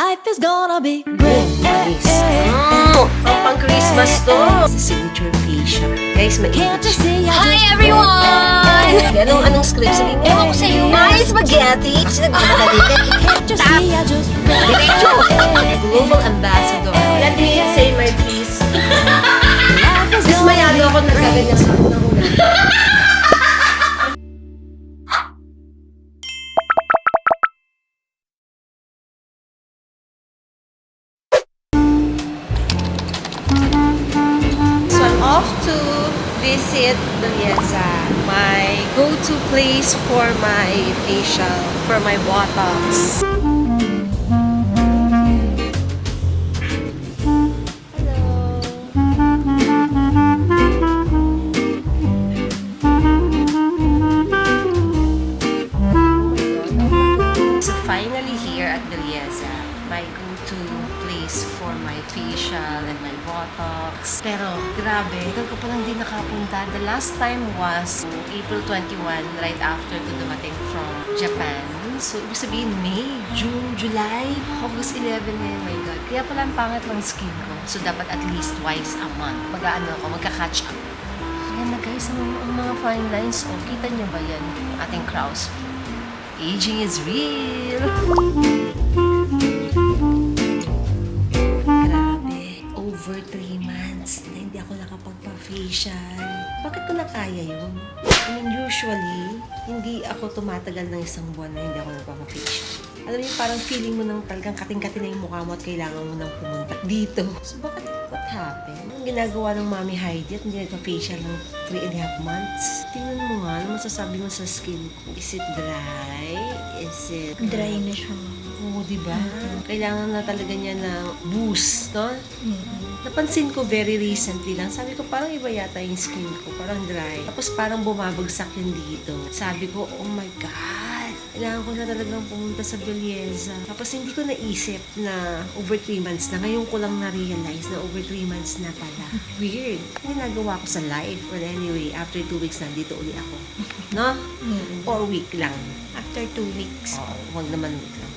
Life is gonna be great. Pang Christmas to. Sa signature facial. Guys, Can't mainit you siya. see? Hi everyone! Anong script? Sige, ewan ko sa'yo. My spaghetti! Kasi nagmamahal dito. Can't you see? I just Diretso! Global Ambassador. Let me say my piece. Life is Mas gonna mayado ako nagkaganyan sa ako ng ulan. So I'm off to visit Belleza, my go-to place for my facial, for my Botox. So finally here at Belleza, my go-to place for my facial and my Botox. Pero grabe, tagal ko palang di nakapunta. The last time was April 21, right after ko dumating from Japan. So, ibig sabihin, May, June, July, August 11 eh, my God. Kaya pala ang pangit ng skin ko. So, dapat at least twice a month. Magka-catch up. Ayan na guys, ang mga fine lines. Oh, kita nyo ba yan? Ating Kraus. Aging is real! Grabe, over 3 months na hindi ako nakapagpa-facial. Bakit ko nakaya yun? I mean, usually, hindi ako tumatagal ng isang buwan na hindi ako nagpapa-facial. Alam niyo, parang feeling mo nang talagang kating-kating na yung mukha mo at kailangan mo nang pumunta dito. So, what happened? Ang ginagawa ng Mami Heidi at hindi nagpa-facial ng 3.5 months. Tingnan mo nga, ano masasabi mo sa skin ko? Is it dry? Is it... Dry na siya. Oo, diba? Kailangan na talaga niya ng boost, no? Napansin ko very recently lang. Sabi ko, parang iba yata yung skin ko. Parang dry. Tapos parang bumabagsak yun dito. Sabi ko, oh my God! Kailangan ko na talagang pumunta sa Belleza. Tapos hindi ko naisip na over 3 months na. Ngayon ko lang na-realize na over 3 months na pala. Weird. Ginagawa ko sa live. But anyway, after 2 weeks, nandito uli ako. No? 4 week lang. After 2 weeks. Oo, wag naman week lang.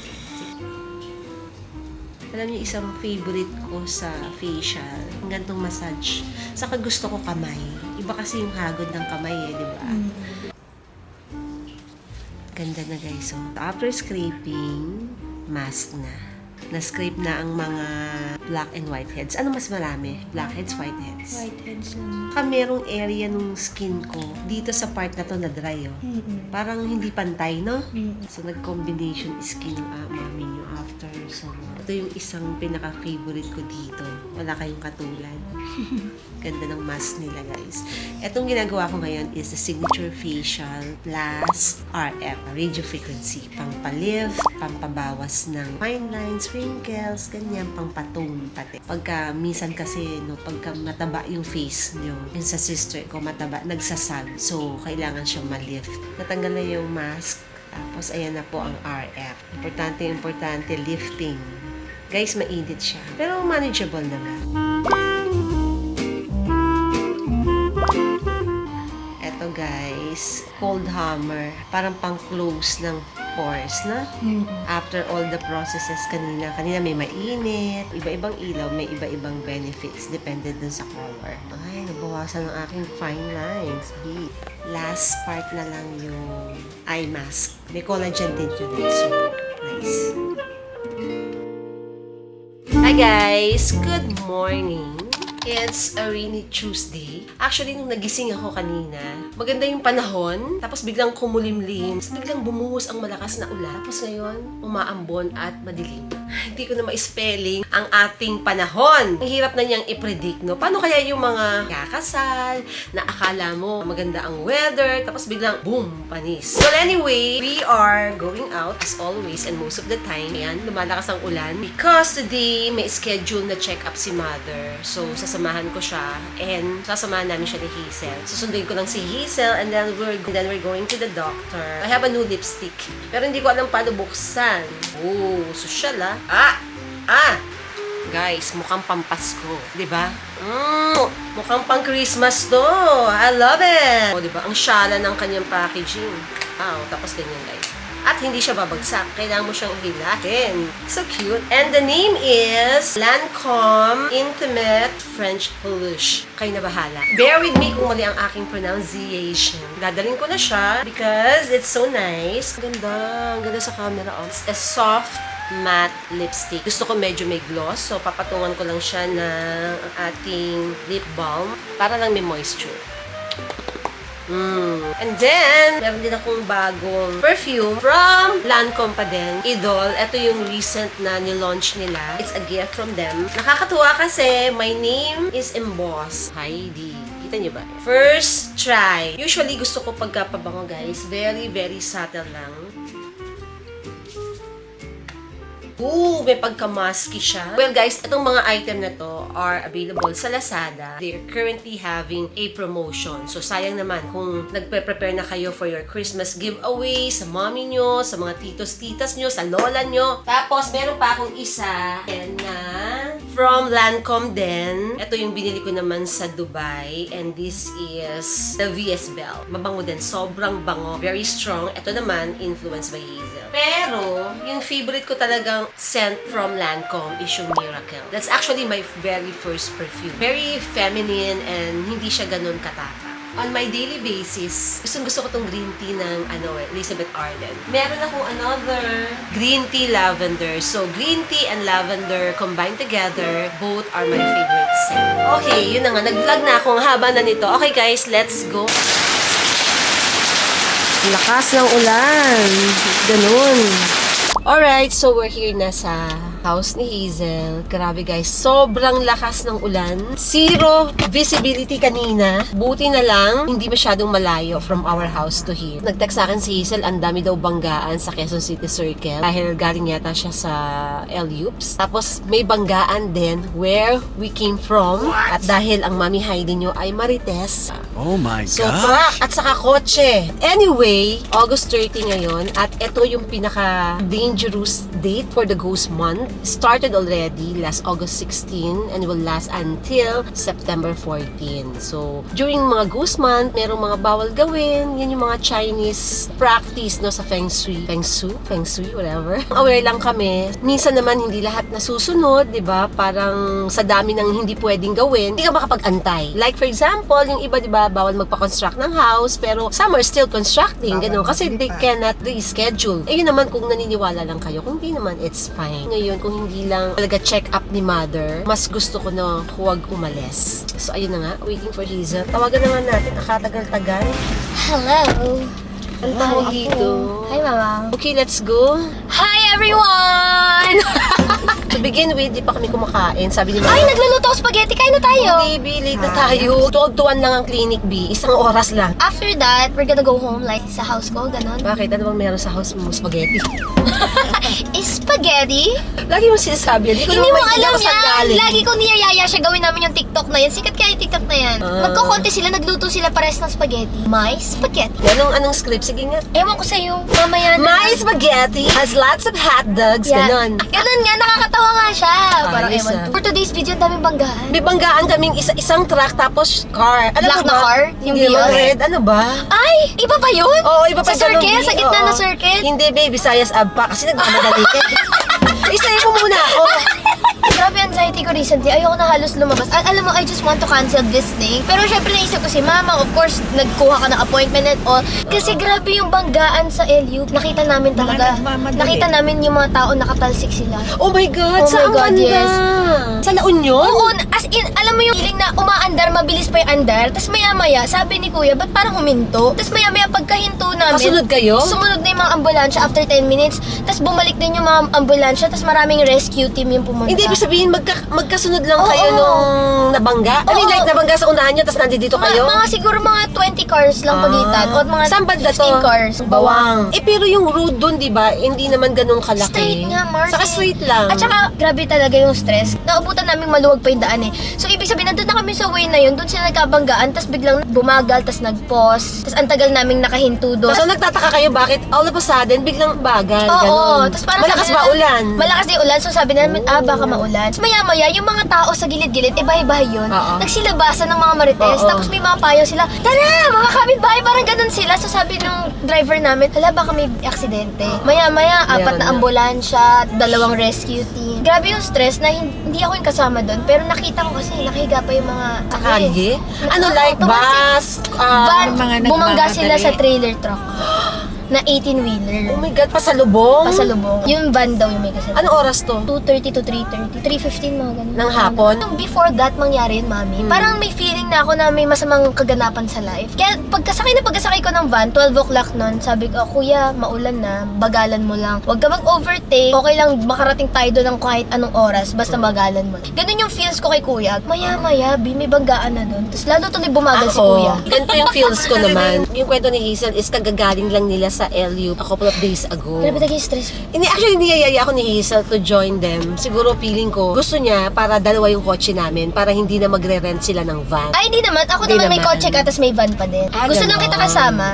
Alam niyo, isang favorite ko sa facial, ang gantong massage. Saka gusto ko kamay. Iba kasi yung hagod ng kamay eh, di ba? Ganda na guys. So, after scraping, mask na. Na-scrape na ang mga black and white heads. Ano mas marami? Blackheads, whiteheads? Whiteheads lang. Saka merong area nung skin ko, dito sa part na to na dry, oh. Parang hindi pantay, no? So, nag-combination skin yung mami nyo after. So, ito yung isang pinaka-favorite ko dito. Wala kayong katulad. Ganda ng mask nila, guys. Etong ginagawa ko ngayon is the Signature Facial plus RF, radio frequency. Pampalift, pampabawas ng fine lines, wrinkles, ganyan, pangpatone pati. Pagka, minsan kasi, no, pagka mataba yung face nyo, yung sa sister ko, mataba, nagsasag. So, kailangan siyang malift. Natanggal na yung mask. Tapos, ayan na po ang RF. Importante, lifting. Guys, mainit siya. Pero manageable naman. Eto guys, cold hammer. Parang pang-close ng pores na. After all the processes kanina may mainit, iba-ibang ilaw, may iba-ibang benefits. Depende dun sa color. Ay, nabawasan ng aking fine lines. Last part na lang yung eye mask. May collagen din yun. So, nice. Hi guys! Good morning! It's a rainy Tuesday. Actually, nung nagising ako kanina, maganda yung panahon, tapos biglang kumulimlim, tapos biglang bumuhos ang malakas na ulan, tapos ngayon, umaambon at madilim. Hindi ko na ma-spelling ang ating panahon. Ang hirap na niyang i-predict, no? Paano kaya yung mga kakasal, na akala mo maganda ang weather, tapos biglang, boom, panis. So anyway, we are going out as always and most of the time, ayan, lumalakas ang ulan because today may schedule na check-up si mother. So, sasamahan ko siya and sasamahan namin siya ni Hazel. Susunduin ko lang si Hazel and then we're going to the doctor. I have a new lipstick. Pero hindi ko alam paano buksan. Oh, social Guys, mukhang pampasko, 'di ba? Mukhang pang Christmas 'to. I love it. Oh, 'di ba? Ang syala ng kanyang packaging. Tapos ganyan, guys. At hindi siya babagsak. Kailangan mo siyang hilahin. So cute. And the name is Lancome Intimate French Peluche. Kayo na bahala. Bear with me kung mali ang aking pronunciation. Dadalhin ko na siya because it's so nice. Ang ganda sa camera. Oh. It's a soft matte lipstick. Gusto ko medyo may gloss. So, papatungan ko lang siya ng ating lip balm para lang may moisture. And then, meron din akong bagong perfume from Lancome pa din. Idol. Ito yung recent na nilaunch nila. It's a gift from them. Nakakatuwa kasi my name is embossed. Heidi. Kita niyo ba? First try. Usually, gusto ko pagkapabango, guys. Very, very subtle lang. Ooh, may pagka-musky siya. Well guys, itong mga item na to are available sa Lazada. They're currently having a promotion. So sayang naman kung nagpe-prepare na kayo for your Christmas giveaway sa mommy nyo, sa mga titos-titas nyo, sa lola nyo. Tapos meron pa akong isa na from Lancome din. Ito yung binili ko naman sa Dubai and this is the VS Bell. Mabango din. Sobrang bango. Very strong. Ito naman, influenced by Hazel. Pero, yung favorite ko talagang scent from Lancome is yung Miracle. That's actually my very first perfume. Very feminine and hindi siya ganun katapa. On my daily basis, gusto ko tong green tea ng Elizabeth Arden. Meron akong another green tea lavender. So, green tea and lavender combined together, both are my favorite scent. Okay, yun na nga. Nag-vlog na akong haba na nito. Okay guys, let's go. Lakas ng ulan. Ganun. Alright, so we're here na sa house ni Hazel. Grabe guys, sobrang lakas ng ulan. Zero visibility kanina. Buti na lang, hindi masyadong malayo from our house to here. Nag-text sa akin si Hazel, ang dami daw banggaan sa Quezon City Circle. Dahil galing yata siya sa LUPS. Tapos may banggaan din where we came from. At dahil ang Mami Heidi nyo ay Marites. Oh my So, gosh! truck at saka kotse. Anyway, August 30 ngayon at ito yung pinaka-dangerous date for the Ghost Month. Started already last August 16 and will last until September 14. So, during mga Ghost Month, merong mga bawal gawin. Yan yung mga Chinese practice no sa Feng Shui. Feng Shui, whatever. Aware lang kami. Minsan naman hindi lahat nasusunod, di ba? Parang sa dami ng hindi pwedeng gawin, hindi ka makapag-antay. Like for example, yung iba, di ba, bawal magpa-construct ng house, pero some are still constructing, gano'n, kasi they cannot reschedule. Eh yun naman kung naniniwala lang kayo, kung hindi naman, it's fine. Ngayon, kung hindi lang talaga check up ni mother, mas gusto ko na huwag umalis. So, ayun na nga, waiting for Hazel. Tawagan naman natin, nakatagal-tagal. Hello. Ang tawag dito. Hi, Mama. Okay, let's go. Hi, everyone! To begin with, di pa kami kumakain. Sabi ni Mama, Ay, nagluluto ako spaghetti. Kain na tayo. baby, late na tayo. 12 lang ang clinic, B. Isang oras lang. After that, we're gonna go home, like, sa house ko, ganon. Bakit? Ano bang meron sa house mo? Spaghetti? Spaghetti? Lagi mo sinasabi. Hindi ko Hindi mo naman maintindihan alam kung saan yan. galing. Lagi ko niyayaya siya gawin namin yung TikTok na yan. Sikat kaya yung TikTok na yan. Magkukonti sila, nagluto sila pares ng spaghetti. My spaghetti. Anong script? Sige nga. Ewan ko sa'yo, mamaya na. My spaghetti has lots of hot dogs. Yan. Ganon. Ganon nga, nakakatawa nga siya. Parang Ayos, ewan. ah. For today's video, ang daming banggahan. May banggaan kaming isang truck tapos car. Alam Black mo na ba? car? Yung Hindi naman Vios? red. Ano ba? Ay, iba pa yun? Oo, iba pa Sa ganun, circle? B. Sa gitna Oo. na circle? Hindi, baby. Visayas Abpa. Kasi nagmamadali ka. Isayin mo muna ako. Grabe anxiety ko recently. Ayoko na halos lumabas. Alam mo, I just want to cancel this thing. Pero syempre naisip ko si Mama. Of course, nagkuha ka ng appointment and all. Kasi grabe yung banggaan sa LU. Nakita namin talaga. Nakita namin yung mga tao nakatalsik sila. Oh my God. Oh my Saan God, banda? yes. Sa La Union? Oo, as in, alam mo yung feeling na umaandar, mabilis pa yung andar. Tapos maya-maya, sabi ni Kuya, ba't parang huminto? Tapos maya-maya, pagkahinto namin, Kasunod kayo? Sumunod na yung mga ambulansya after 10 minutes. Tapos bumalik din yung mga ambulansya. Tapos maraming rescue team yung pumunta. Hindi, ibig sabihin, magkasunod lang Oo, kayo oo. nung nabangga? I mean, Oo. like, nabangga sa unahan nyo, tapos nandito kayo? Mga siguro mga 20 cars lang pagitan. O mga Saan banda to? 15 cars. Bawang. Eh, pero yung road dun, di ba, hindi naman ganun kalaki. Straight nga, Mars. Saka straight lang. At saka, grabe talaga yung stress. Naubutan namin maluwag pa yung daan eh. So, ibig sabihin, nandun na kami sa way na yun. Doon sila nagkabanggaan. Tapos biglang bumagal. Tapos nag-pause. Tapos ang tagal naming nakahinto doon. So, nagtataka kayo, bakit all of a sudden, biglang bagal, Oo. ganun. Tapos parang Malakas sabi ba nila- ulan? Malakas din ulan. So, sabi namin, baka maulan. Tapos maya-maya, yung yung mga tao sa gilid-gilid, bahay-bahay yun. Oo. Nagsilabasan ng mga marites, Oo. tapos may mga payo sila, tara, mga kapitbahay, parang ganun sila. So sabi nung driver namin, hala, baka may aksidente. Maya-maya, 4 Meron na na. ambulansya, 2 rescue team. Grabe yung stress na hindi ako yung kasama doon, pero nakita ko kasi, nakahiga pa yung mga Kakagi? Ano, Oo, like bus? Van, mga bumangga sila nagmamadali. sa trailer truck na 18-wheeler. Oh my God, pasalubong? Pasalubong. Yung van daw yung may kasalubong. Anong oras to? 2:30 to 3:30. 3:15 mga ganun. Ng hapon? Nung before that, mangyari yun, mami. Parang may feeling na ako na may masamang kaganapan sa life. Kaya pagkasakay ko ng van, 12 o'clock nun, sabi ko, kuya, maulan na, bagalan mo lang. Huwag ka mag-overtake. Okay lang, makarating tayo doon ng kahit anong oras, basta bagalan mo. Ganun yung feels ko kay kuya. Maya-maya, may banggaan na doon. Tapos lalo tuloy bumagal si kuya. Ganito yung feels ko naman. Yung kwento ni Hazel is kagagaling lang nila sa LU a couple of days ago. Grabe talaga yung stress. Actually, niyayaya ako ni Hazel to join them. Siguro feeling ko, gusto niya para dalawa yung kotse namin para hindi na magre-rent sila ng van. Ay, hindi naman. Ako Hindi naman may naman. kotse ka, tapos may van pa din. Gusto lang ganon. kita kasama.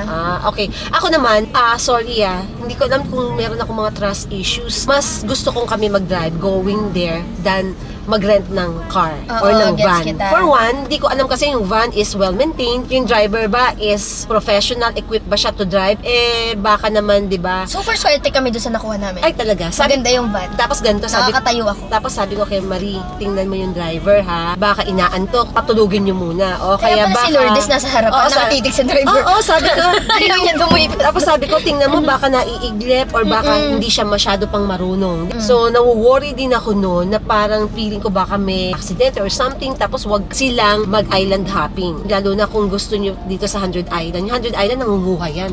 Okay. Ako naman, sorry hindi ko alam kung meron ako mga trust issues. Mas gusto kong kami mag-drive going there than mag-rent ng car Oo, or ng gets van. kita. For one, di ko alam kasi yung van is well-maintained. Yung driver ba is professional, equipped ba siya to drive? Baka naman, di ba? Super swerte kami doon sa nakuha namin. Ay, talaga. Maganda yung van. Tapos ganito, Nakakatayo ako. Tapos sabi ko kay Marie, tingnan mo yung driver ha. Baka inaantok, patulugin niyo muna. O Kaya kaya pala baka... si Lourdes nasa harapan, Oo, nakatitig sa driver. Oo, sabi ko. Ayaw niya dumuyip. Tapos sabi ko, tingnan mo, baka naiiglip or baka hindi siya masyado pang marunong. So, nawo-worry din ako noon na parang feeling ko baka may accident or something, tapos wag silang mag-island hopping. Lalo na kung gusto nyo dito sa 100 Island. Yung 100 Island, nangunguha yan.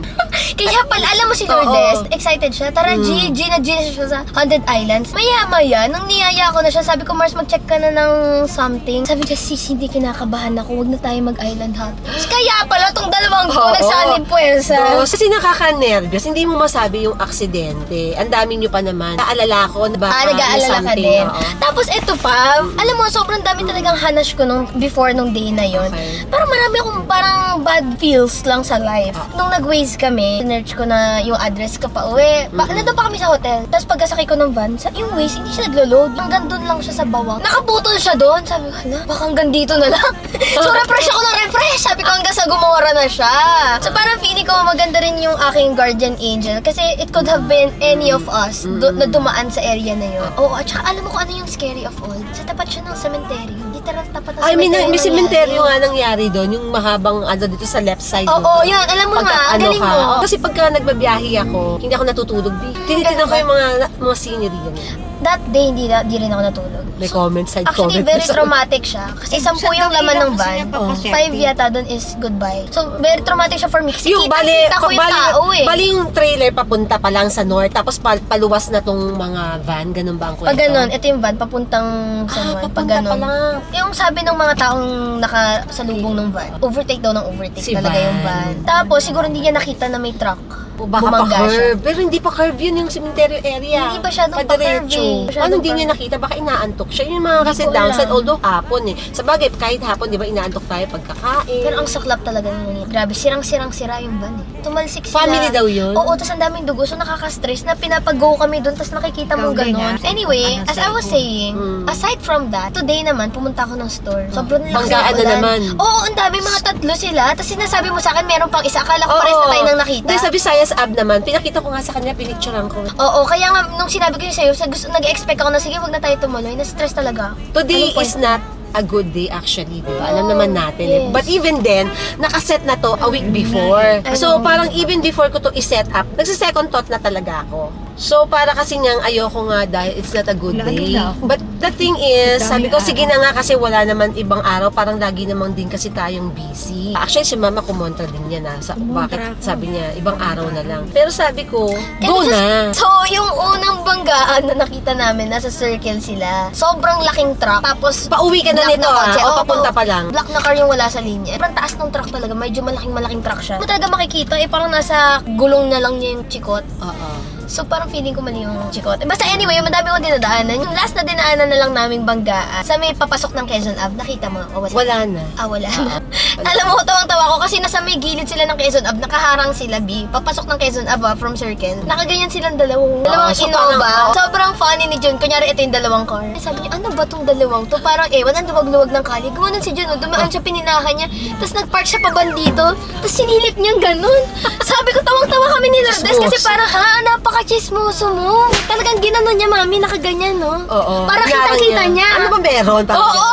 Kaya pala, alam mo si Lourdes, excited siya. Tara, G na siya sa 100 Islands. Maya-maya, nung niyaya ko na siya, sabi ko, Mars, mag-check ka na ng something. Sabi niya, sis, hindi kinakabahan ako. Huwag na tayo mag-island hop. Kaya pala, tong dalawang ko, nagsanib puwersa. Kasi nakaka-nervous. Hindi mo masabi yung aksidente. Ang dami nyo pa naman. Naalala ko na baka Nag-aalala ka something, din. oo. Tapos ito pa, alam mo, sobrang dami talagang hanash ko before nung day na yon. Okay. Parang marami akong parang bad feels lang sa life. Nung nag-Waze kami, sinerch ko na yung address ko pa uwi. Nandun pa kami sa hotel. Tapos pagkasakay ko ng van, yung Waze, hindi siya naglo-load. Hanggang doon lang siya sa bawang. Nakaputol siya doon. Sabi ko, hala, baka hanggang dito na lang. So, refresh ako ng refresh. Sabi ko, hanggang sa Gumora na siya. So, parang feeling ko maganda rin yung aking guardian angel. Kasi it could have been any of us na dumaan sa area na yun. Oo, at saka alam mo kung ano yung scary of all? Sa tapat siya ng cemetery. Literal tapat ng Ay, may cemetery. cementerio nga nangyari doon. Yung mahabang dito sa left side. Oo, yun. Alam mo nga, galing mo. Kasi pagka nagbabiyahe ako, hindi ako natutulog. Tinitignan ko yung mga scenery. Ganun. That day, hindi rin ako natulog. May comment, side Actually, comment. very traumatic siya. Kasi 10 yung laman ng van. 5 yata doon is goodbye. So, very traumatic siya for me. Kasi Yung kita ko yung tao eh. bali yung trailer papunta pa lang sa north, tapos paluwas na tong mga van, ganun ba ang kwento? Pag ganun, ito yung van, papuntang San Juan. Pag papunta ganun. pa lang. Yung sabi ng mga taong nakasalubong ng van, overtake daw ng overtake Si talaga van. yung van. Tapos, siguro hindi niya nakita na may truck. O baka pa Bumangga siya. curve. Pero hindi pa curve yun yung cementerio area. Hindi masyadong Padiretso. pa-curve eh. Masyadong Ano hindi niya curve. nakita? Baka inaantok siya. Yung mga kasi ko downside, alam. although hapon eh. Sa bagay, kahit hapon, di ba, inaantok tayo pagkakain. Pero ang saklap talaga nung grabe, sirang-sira yung van eh. Tumalsik sila. Family daw yun? Oo, tapos ang daming dugo. So nakaka-stress na pinapag-go kami doon, tapos nakikita mo Ikaw din, gano'n. ah. Anyway, as I was saying, Mm. aside from that, today naman, pumunta ako ng store. Sobrang lakas Banggaan ng na ulan. naman. Oo, ang dami, mga 3 sila. Tapos sinasabi mo sa akin, meron pang isa. Akala ko pares na tayo nang nakita. Hindi, sa Visayas app naman, pinakita ko nga sa kanya, pinicturean ko. Oo, kaya nga, nung sinabi ko yun sa'yo, nag-expect ako na, sige, wag na tayo tumuloy. Na-stress talaga. Today Anong point is mo? not a good day actually, di ba? Alam Oh, naman natin eh. yes. But even then, nakaset na to a week before. I So, know. parang even before ko to i-set up, nagsa-second thought na talaga ako. So, para kasi niyang ayoko nga dahil it's not a good Lalo day. na ako. But the thing is, sabi Daming ko, sige araw. na nga kasi wala naman ibang araw. Parang lagi naman din kasi tayong busy. Actually, si mama kumontra din niya na. Kumontra Bakit ako. sabi niya, ibang araw na lang. Pero sabi ko, go And na. So, yung unang banggaan na nakita namin, nasa circle sila. Sobrang laking truck. Tapos, Pauwi ka na black nito kotse. O Oo, papunta pa lang. Black na car yung wala sa linya. Parang taas ng truck talaga. Medyo malaking truck siya. Hindi mo talaga makikita. Parang nasa gulong na lang niya yung chikot. Oo. So parang feeling ko mali yung chikote. Basta anyway, madami kong dinadaanan. Yung last na dinaanan na lang naming banggaan, sa may papasok ng Quezon Ave, nakita mo? O, Wala na. wala na. Alam mo, tawang-tawa ko kasi nasa may gilid sila ng Quezon Ave, nakaharang sila, B. Papasok ng Quezon Ave from Circle. Nakaganyan silang dalawang so Innova. Sobrang funny ni Jun. Kunyari, ito yung dalawang car. Sabi niya, ano ba tong dalawang to? Parang ewan, ang luwag-luwag ng kali. Gumanon si Jun, dumaan siya, pininahan niya. Tapos nag-park siya pa bandito. Tapos sinilip niyang ganun. Sabi ko, tawang-tawa kami ni Lourdes kasi parang, napaka-chismoso mo. Talagang ginanon niya, mami, nakaganyan, no? Oo. Parang Kinaran kitang-kita niya. Ano ba meron? Oo!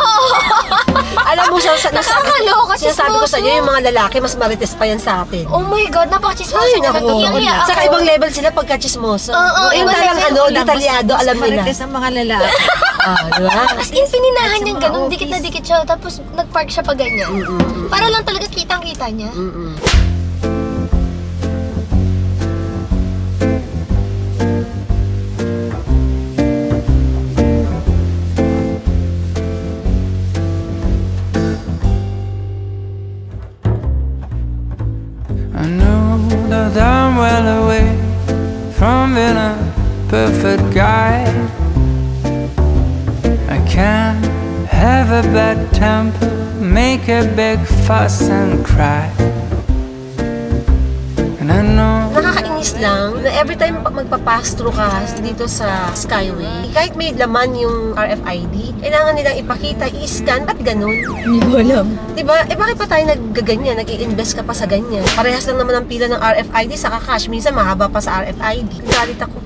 Alam mo, Nakakaloka, sinasabi ko sa chismoso. inyo, yung mga lalaki, mas marites pa yan sa atin. Oh my God, napaka-chismoso Ay, niya. naku. Iyang-iya ako. Saka ibang level sila pagka-chismoso. Oo, Yung ibang talagang level. detalyado, alam nila. Marites ang mga lalaki. Di ba? As in, pininahan niyang ganun, dikit na dikit siya. Tapos nag-park siya pa ganyan. Para lang talaga kitang-kita niya. I know that I'm well away from being a perfect guy. I can have a bad temper, make a big fuss and cry. And I know Nakakainis lang na every time magpa-pass through ka dito sa Skyway, kahit may laman yung RFID, kailangan nilang ipakita, i-scan, ba't ganun? Hindi ko alam. Diba? Bakit pa tayo naggaganyan? Nag-i-invest ka pa sa ganyan? Parehas lang naman ang pila ng RFID sa cash. Minsan mahaba pa sa RFID. Galit ako.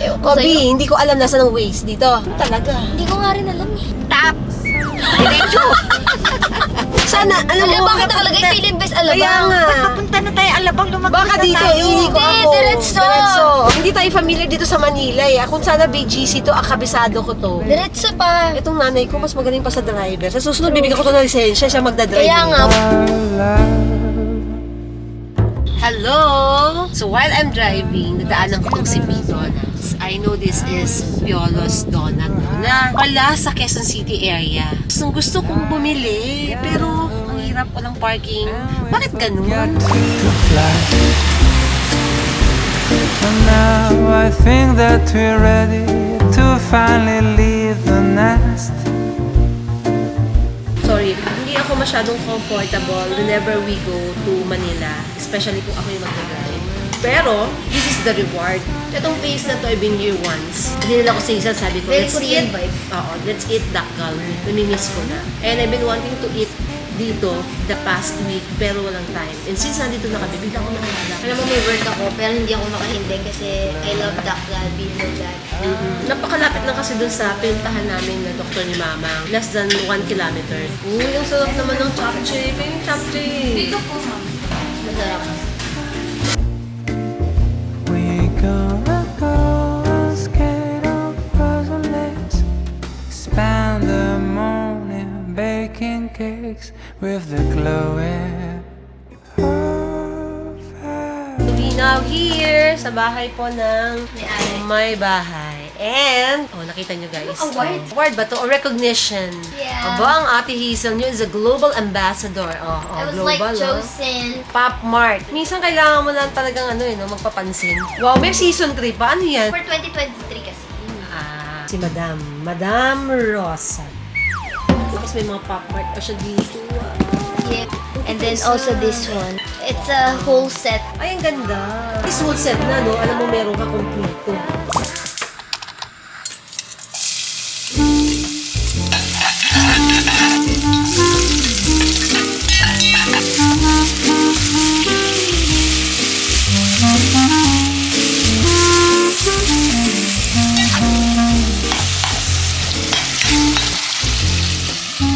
Ewan ko O sa'yo. B, hindi ko alam nasa ng waste dito. Talaga. Hindi ko nga rin alam eh. Tap! Diretso! Sana, alam mo, Bakit nakalagay Philippines Alabang? Kaya nga. Papunta na tayo, Alabang, lumagpas Baka na dito, tayo. iinig ko Hindi, ako. diretso. Hindi tayo familiar dito sa Manila eh. Kung sana BGC to, kabisado ko to. Diretso pa. Itong nanay ko, mas magaling pa sa driver. Sa susunod, bibigyan ko to ng lisensya, siya magdadrive. Kaya nga. Hello! So while I'm driving, nadaanan ko tong si B Donuts. I know this is Piolo's Donut na wala sa Quezon City area. Gusto kong bumili, pero ang hirap walang parking. Bakit ganun? to fly. And now I think that we're ready to finally leave the nest. Sorry, hindi ako masyadong comfortable whenever we go to Manila, especially kung ako yung mag-drive. Pero, this is the reward. Itong place na to, I've been here once. Hindi nila ako sa isa, sabi ko, Very let's Korean eat. vibe. Oo, let's eat dakgal. Namimiss ko na. And I've been wanting to eat dito the past week, pero walang time. And since nandito na kami, bigla ko nakalala. Alam mo, may work ako, pero hindi ako makahindi kasi I love Dakgal, being with that. Napakalapit lang kasi dun sa pinuntahan namin na doktor ni Mama. Less than 1 kilometer. Uy, ang sarap naman ng chapche. May chapche. Dito po, Ma'am. Masarap. We gonna go and skate on frozen lakes, spend the morning baking cakes with the glowing of We now here sa bahay po ng May-ari. may bahay. And, nakita nyo guys. Award? Award ba to? O recognition? Yeah. Aba, ang Ate Hazel nyo is a global ambassador. I was global, like chosen. Pop Mart. Minsan kailangan mo lang talagang magpapansin. Wow, may season 3 pa. Ano yan? For 2023 kasi. Si Madam Rosa. Tapos may mga Pop Mart pa siya dito. Yeah. And then also this one. It's a whole set. Ay, ang ganda. This whole set na, no? Alam mo, meron ka kompleto.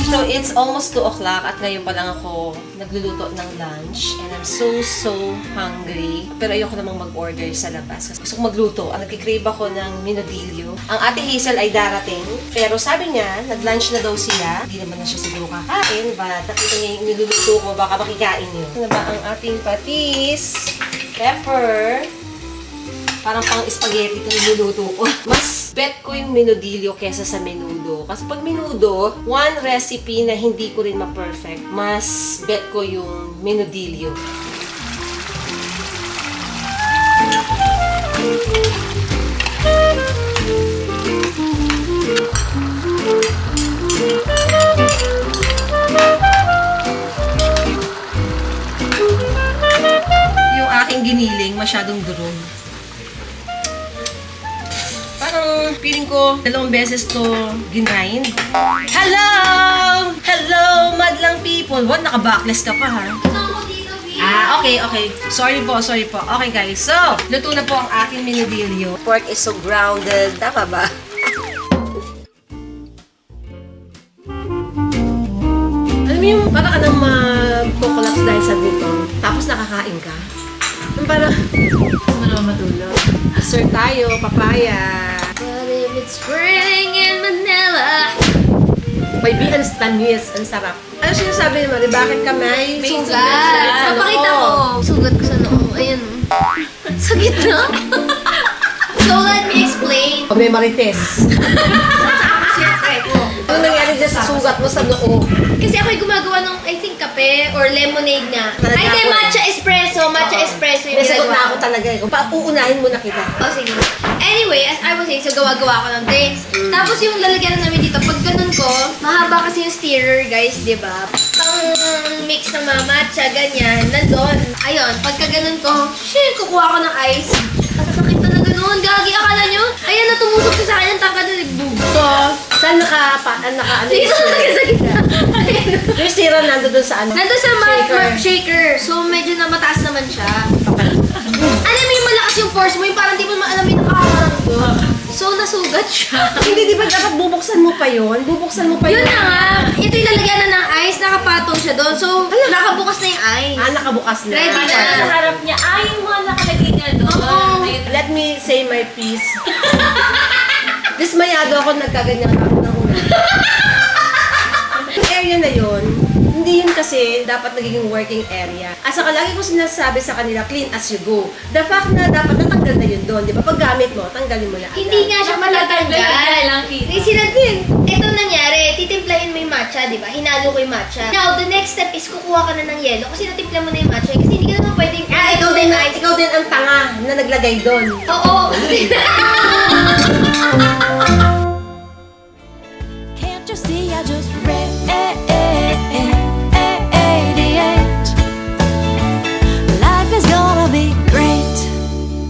So, it's almost 2 o'clock at ngayon pa lang ako nagluluto ng lunch and I'm so hungry. Pero ayoko namang mag-order sa labas kasi gusto ko magluto. Nagkikrave ako ng minodilyo. Ang Ate Hazel ay darating pero sabi niya, nag-lunch na daw sila. Hindi naman na siya siguro kakain. But nakita niya yung niluluto ko, baka makikain niyo. Ano ba ang ating patis? Pepper. Parang pang spaghetti kung niluluto ko. Mas bet ko yung minodilyo kesa sa menudo. Kasi pag menudo, one recipe na hindi ko rin ma-perfect. Mas bet ko yung minodilyo. Yung aking giniling masyadong durog. Parang feeling ko 2 beses to ginind. Hello! Hello, madlang people! What? Naka-backless ka pa, ha? Okay. Sorry po. Okay, guys. So, luto na po ang aking minidilyo. Pork is so grounded. Tama ba? Alam mo yung parang ka nang mag-collapse dahil sa gutom. Tapos nakakain ka. Yung parang... Gusto mo naman matulog. Sir tayo, papaya. But if it's spring in Manila. May beans, tamis, ang sarap. Ano sinasabi naman? Bakit ka may Sugat! Papakita ko. Sugat ko sa noo. Ayan. Sa gitna. So, let me explain. O may marites. Siyempre ko. Ano nangyari dyan sa sugat mo sa noo? Kasi ako'y gumagawa ng, I think, kape or lemonade nga. Talaga Ay, hindi, ako. matcha espresso. Matcha espresso yung Nasagot na ginagawa ako ko. talaga. Uunahin mo na kita. Oh, sige. Anyway, as I was saying, so gawa-gawa ko ng drinks. Tapos yung lalagyan namin dito, pag ganun ko, mahaba kasi yung stirrer, guys, di ba? Pang mix ng mga matcha, ganyan, nandun. Ayun, pagka ganun ko, kukuha ko ng ice. Kasasakit na ganun. Gagi, akala nyo? Ayan, natumusok sa akin yung tangkad na nagbug. So, saan ano Dito yung talaga sa gitna. Ayun. yung stira nando doon sa ano? Nandun sa Shaker. shaker. So, medyo na mataas naman siya. Alam mo yung malakas yung force mo, yung parang di mo maalam yung nakakaramdam. So, nasugat siya. Hindi, di ba dapat bubuksan mo pa yun? Bubuksan mo pa Yun yun. na nga. Ito yung lalagyan na ng ice, nakapatong siya doon. So, nakabukas na yung ice. Nakabukas na. Ready na. Sa harap niya, yung mga nakalagay nga doon. Oo. Let me say my piece. Dismayado ako, nagkaganyan ako ng una. Yung area na yun, hindi yun kasi dapat nagiging working area. At saka lagi ko sinasabi sa kanila, clean as you go. The fact na dapat natanggal na yun doon, di ba? Pag gamit mo, tanggalin mo na agad. Hindi nga siya matatanggal. lang kita. Ito nangyari, titimplahin mo yung matcha, di ba? Hinalo ko yung matcha. Now, the next step is kukuha ka na ng yelo kasi natimpla mo na yung matcha. Kasi hindi ka naman pwedeng... Ikaw din ang tanga na naglagay doon. Oo. Can't you see I just read